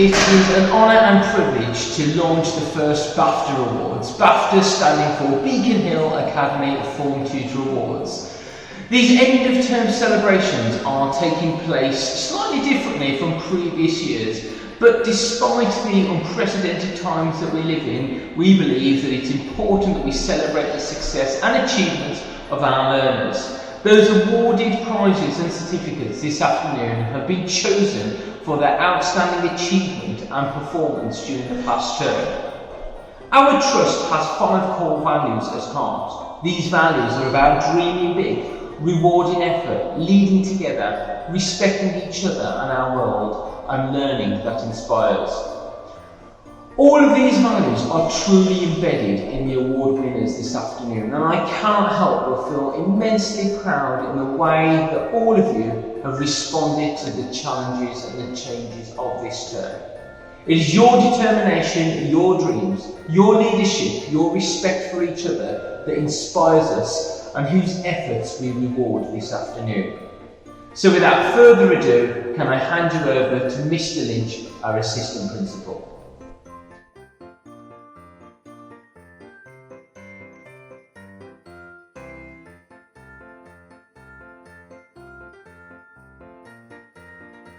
it is an honour and privilege to launch the first BAFTA Awards. BAFTA standing for Beacon Hill Academy Form Tutor Awards. These end of term celebrations are taking place slightly differently from previous years, but despite the unprecedented times that we live in, we believe that it's important that we celebrate the success and achievements of our learners. Those awarded prizes and certificates this afternoon have been chosen for their outstanding achievement and performance during the past term. Our trust has 5 core values at heart. These values are about dreaming big, rewarding effort, leading together, respecting each other and our world, and learning that inspires. All of these values are truly embedded in the award winners this afternoon, and I cannot help but feel immensely proud in the way that all of you have responded to the challenges and the changes of this term. It is your determination, your dreams, your leadership, your respect for each other that inspires us and whose efforts we reward this afternoon. So without further ado, can I hand you over to Mr. Lynch, our Assistant Principal.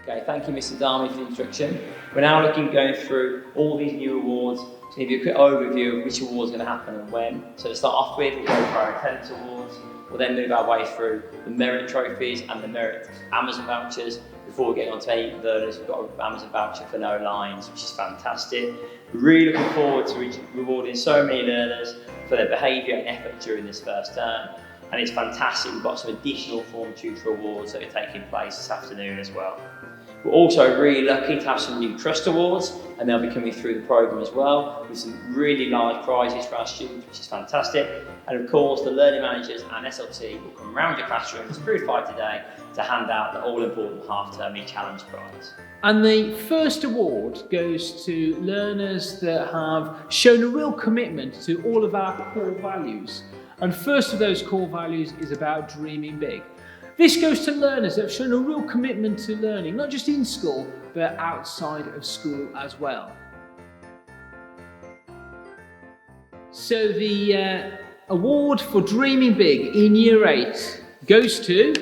Okay, thank you Mr. Darmy for the introduction. We're now going through all these new awards to give you a quick overview of which awards are going to happen and when. So to start off with, we'll go for our attendance awards. We'll then move our way through the merit trophies and the merit Amazon vouchers. Before we get on to any learners, we've got an Amazon voucher for No Lines, which is fantastic. We're really looking forward to rewarding so many learners for their behaviour and effort during this first term. And it's fantastic, we've got some additional Form Tutor Awards that are taking place this afternoon as well. We're also really lucky to have some new Trust Awards, and they'll be coming through the programme as well, with some really large prizes for our students, which is fantastic. And of course, the learning managers and SLT will come around your classrooms, purified today, to hand out the all-important half-term challenge prize. And the first award goes to learners that have shown a real commitment to all of our core values. And first of those core values is about dreaming big. This goes to learners that have shown a real commitment to learning, not just in school, but outside of school as well. So the award for dreaming big in Year 8 goes to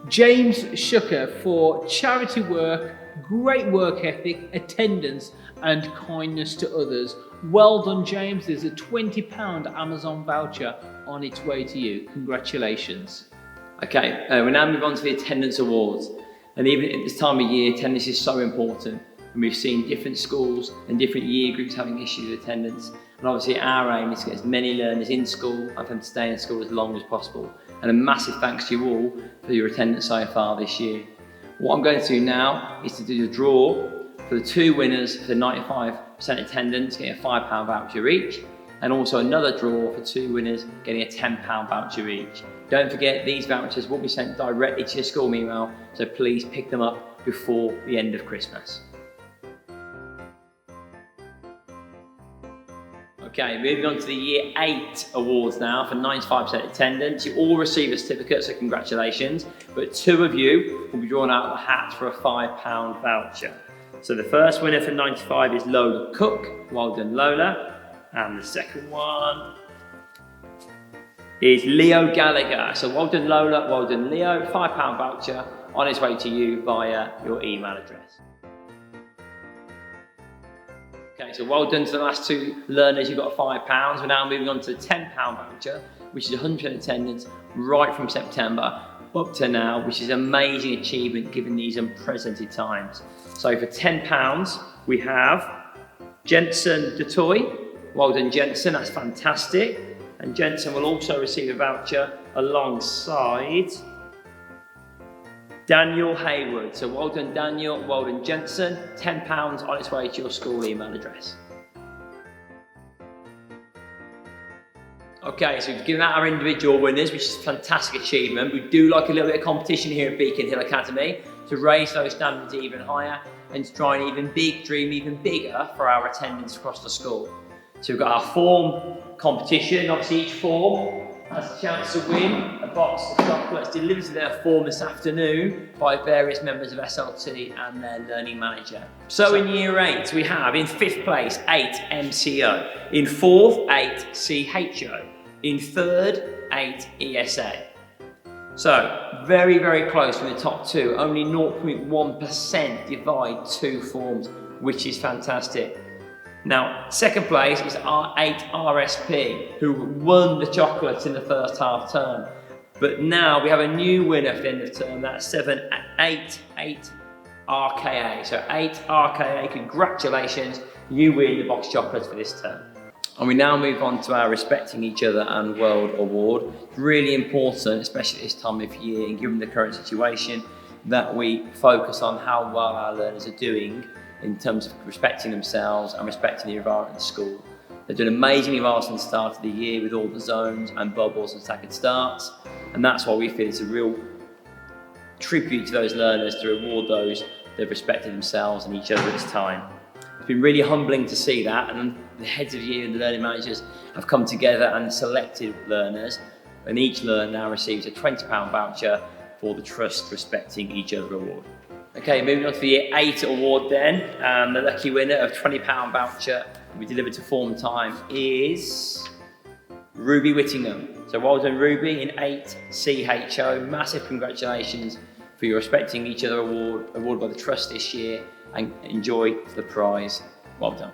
James Shucker for charity work, great work ethic, attendance and kindness to others. Well done, James. There's a £20 Amazon voucher on its way to you. Congratulations. Okay, we now move on to the attendance awards. And even at this time of year, attendance is so important. And we've seen different schools and different year groups having issues with attendance. And obviously our aim is to get as many learners in school and for them to stay in school as long as possible. And a massive thanks to you all for your attendance so far this year. What I'm going to do now is to do the draw for the 2 winners for the 95% attendance, getting a £5 voucher each, and also another draw for 2 winners getting a £10 voucher each. Don't forget, these vouchers will be sent directly to your school email, so please pick them up before the end of Christmas. Okay, moving on to the Year 8 awards now for 95% attendance. You all receive a certificate, so congratulations, but 2 of you will be drawn out of the hat for a £5 voucher. So the first winner for 95 is Lola Cook. Well done, Lola. And the second one is Leo Gallagher. So well done, Lola, well done, Leo. £5 voucher on its way to you via your email address. Okay, so well done to the last 2 learners. You've got £5. We're now moving on to the £10 voucher, which is 100% attendance right from September up to now, which is an amazing achievement given these unprecedented times. So for £10, we have Jensen Dutoy. Well done, Jensen, that's fantastic. And Jensen will also receive a voucher alongside Daniel Hayward. So well done, Daniel, well done, Jensen. £10 on its way to your school email address. Okay, so we've given out our individual winners, which is a fantastic achievement. We do like a little bit of competition here at Beacon Hill Academy to raise those standards even higher and to try and dream even bigger for our attendance across the school. So we've got our form competition. Obviously each form has a chance to win a box of chocolates delivered to their form this afternoon by various members of SLT and their learning manager. So in year 8 we have in 5th place 8 MCO, in 4th 8 CHO, in 3rd 8 ESA. So very, very close from the top 2, only 0.1% divide 2 forms, which is fantastic. Now, 2nd place is our 8 RSP, who won the chocolates in the first half term. But now we have a new winner for the end of term, that's 8 RKA. So 8 RKA, congratulations, you win the box chocolates for this term. And we now move on to our Respecting Each Other and World Award. It's really important, especially this time of year and given the current situation, that we focus on how well our learners are doing in terms of respecting themselves and respecting the environment in school. They've done amazingly well since the start of the year with all the zones and bubbles and staggered starts, and that's why we feel it's a real tribute to those learners to reward those that have respected themselves and each other at this time. It's been really humbling to see that, and the heads of year and the learning managers have come together and selected learners, and each learner now receives a £20 voucher for the Trust Respecting Each Other Award. Okay, moving on to the Year 8 award then, and the lucky winner of £20 voucher we delivered to form time is Ruby Whittingham. So well done Ruby in 8 CHO, massive congratulations for your Respecting Each Other award, awarded by the Trust this year, and enjoy the prize. Well done.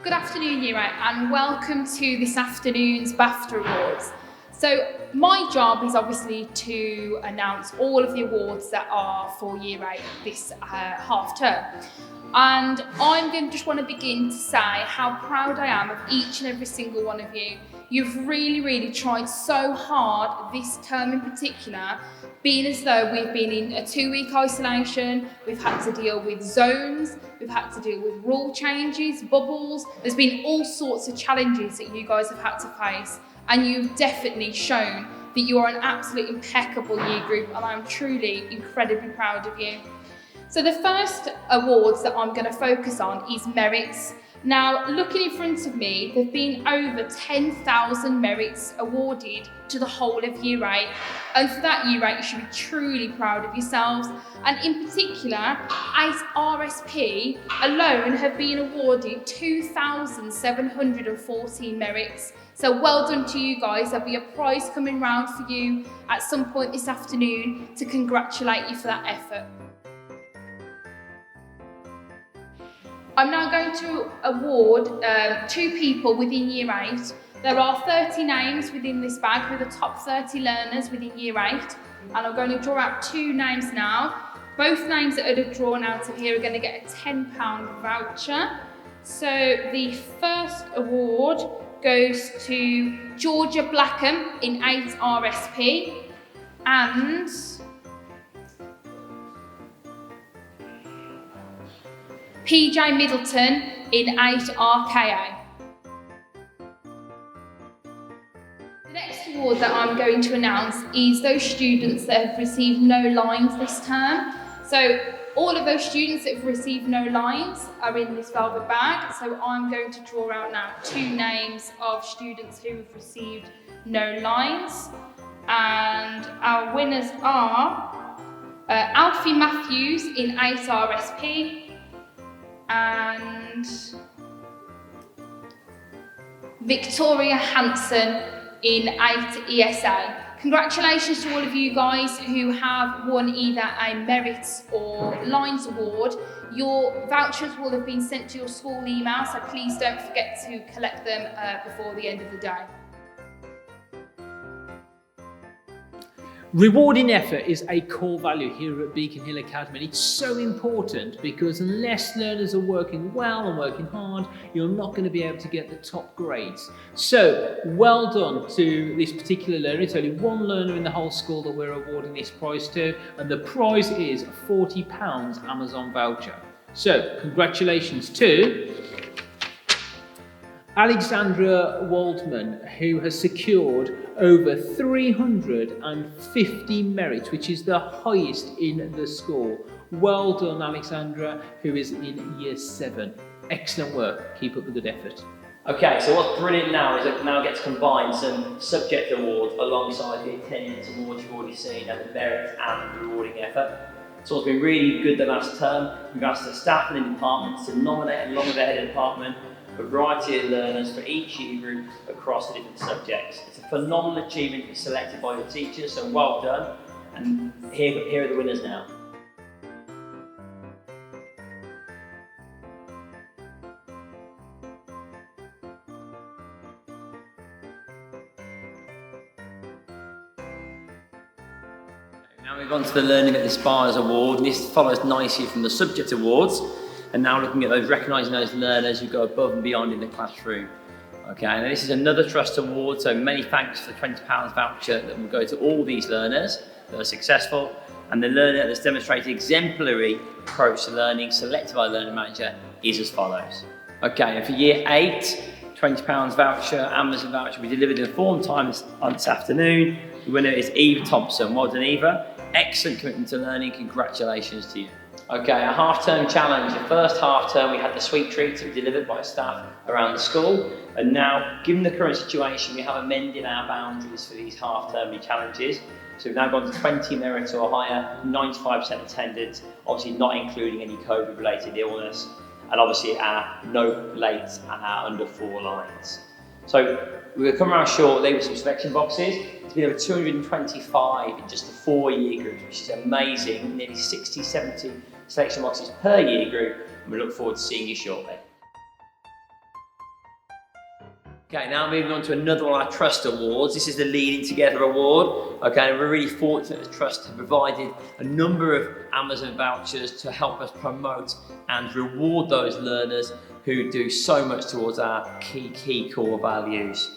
Good afternoon Year 8 and welcome to this afternoon's BAFTA Awards. So my job is obviously to announce all of the awards that are for Year 8 this half term. And I'm going to just want to begin to say how proud I am of each and every single one of you. You've really tried so hard this term in particular, being as though we've been in a 2-week isolation, we've had to deal with zones, we've had to deal with rule changes, bubbles. There's been all sorts of challenges that you guys have had to face. And you've definitely shown that you are an absolute impeccable year group, and I'm truly incredibly proud of you. So the first awards that I'm going to focus on is merits. Now, looking in front of me, there have been over 10,000 merits awarded to the whole of Year 8, and for that Year 8 you should be truly proud of yourselves. And in particular, 8 RSP alone have been awarded 2,714 merits. So well done to you guys. There'll be a prize coming round for you at some point this afternoon to congratulate you for that effort. I'm now going to award 2 people within Year 8. There are 30 names within this bag with the top 30 learners within Year 8. And I'm going to draw out 2 names now. Both names that are drawn out of here are going to get a £10 voucher. So the first award goes to Georgia Blackham in 8 RSP and PJ Middleton in 8 RKA. The next award that I'm going to announce is those students that have received no lines this term. So all of those students that have received no lines are in this velvet bag. So I'm going to draw out now 2 names of students who have received no lines. And our winners are Alfie Matthews in 8 RSP and Victoria Hanson in 8 ESA. Congratulations to all of you guys who have won either a Merit or Lines Award. Your vouchers will have been sent to your school email, so please don't forget to collect them before the end of the day. Rewarding effort is a core value here at Beacon Hill Academy, and it's so important because unless learners are working well and working hard, you're not going to be able to get the top grades. So, well done to this particular learner. It's only one learner in the whole school that we're awarding this prize to, and the prize is a £40 Amazon voucher. So, congratulations to Alexandra Waldman, who has secured over 350 merits, which is the highest in the school. Well done, Alexandra, who is in Year 7. Excellent work. Keep up the good effort. Okay, so what's brilliant now is that we now get to combine some subject awards alongside the attendance awards you've already seen and the merit and the rewarding effort. So it's been really good the last term. We've asked the staff and the departments to nominate, along with the head of department, a variety of learners for each year group across the different subjects. It's a phenomenal achievement to be selected by the teachers, so well done. And here are the winners now. Now we move on to the Learning that Inspires Award, and this follows nicely from the Subject Awards, and now looking at those, recognising those learners who go above and beyond in the classroom. Okay, and this is another Trust Award, so many thanks for the £20 voucher that will go to all these learners that are successful, and the learner that's demonstrated exemplary approach to learning, selected by the Learning Manager, is as follows. Okay, and for Year 8, £20 voucher, Amazon voucher, we delivered in form time this afternoon. The winner is Eva Thompson. Well done, Eva. Excellent commitment to learning. Congratulations to you. Okay, a half-term challenge. The first half-term we had the sweet treats that were delivered by staff around the school, and now, given the current situation, we have amended our boundaries for these half-term challenges. So we've now gone to 20 merit or higher, 95% attendance, obviously not including any COVID-related illness, and obviously our no late and our under 4 lines. So we're going to come around shortly with some selection boxes. It's been over 225 in just the 4-year group, which is amazing. Nearly 60, 70 selection boxes per year group, and we look forward to seeing you shortly. Okay, now moving on to another one of our Trust Awards. This is the Leading Together Award. Okay, and we're really fortunate that the Trust have provided a number of Amazon vouchers to help us promote and reward those learners who do so much towards our key core values.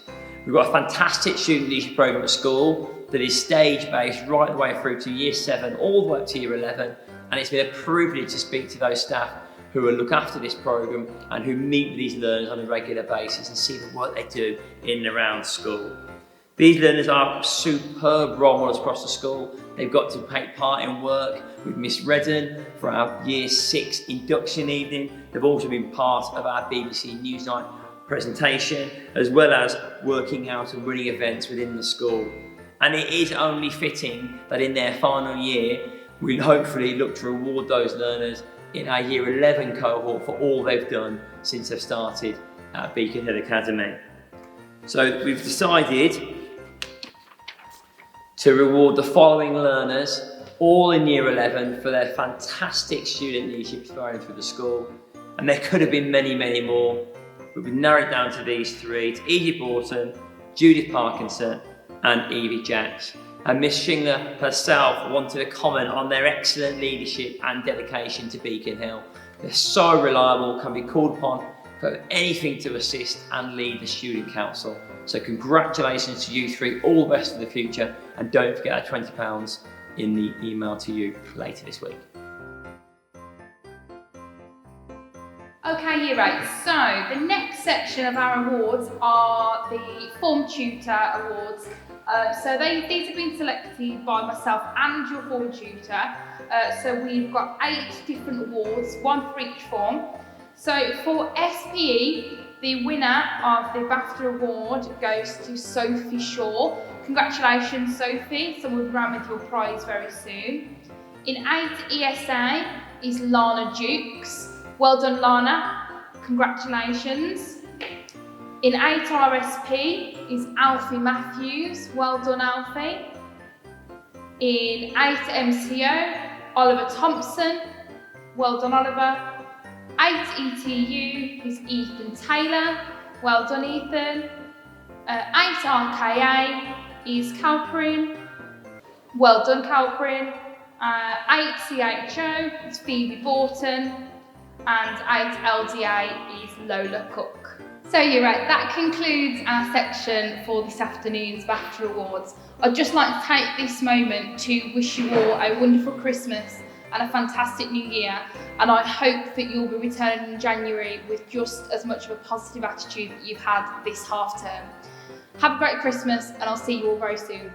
We've got a fantastic student leadership program at school that is stage-based right the way through to Year 7, all the way up to Year 11, and it's been a privilege to speak to those staff who will look after this program and who meet with these learners on a regular basis and see the work they do in and around school. These learners are superb role models across the school. They've got to take part in work with Miss Redden for our Year 6 induction evening. They've also been part of our BBC Newsnight presentation, as well as working out and running events within the school. And it is only fitting that in their final year, we'll hopefully look to reward those learners in our Year 11 cohort for all they've done since they've started at Beacon Hill Academy. So we've decided to reward the following learners, all in Year 11, for their fantastic student leadership thrown through the school. And there could have been many, many more, but we've narrowed it down to these 3. It's Edie Borton, Judith Parkinson, and Evie Jacks. And Miss Shingler herself wanted to comment on their excellent leadership and dedication to Beacon Hill. They're so reliable, can be called upon for anything to assist and lead the student council. So congratulations to you 3, all the best for the future, and don't forget our £20 in the email to you later this week. Okay, Year 8, so the next section of our awards are the Form Tutor Awards. These have been selected by myself and your form tutor. So we've got 8 different awards, 1 for each form. So for SPE, the winner of the BAFTA award goes to Sophie Shaw. Congratulations, Sophie. So we'll be around with your prize very soon. In 8 ESA is Lana Dukes. Well done, Lana. Congratulations. In 8 RSP is Alfie Matthews. Well done, Alfie. In 8 MCO, Oliver Thompson. Well done, Oliver. 8 ETU is Ethan Taylor. Well done, Ethan. 8 RKA is Calprin. Well done, Calprin. 8 CHO is Phoebe Borton. And 8 LDA is Lola Cook. So you're right, that concludes our section for this afternoon's BAFTA Awards. I'd just like to take this moment to wish you all a wonderful Christmas and a fantastic New Year, and I hope that you'll be returning in January with just as much of a positive attitude that you've had this half term. Have a great Christmas, and I'll see you all very soon.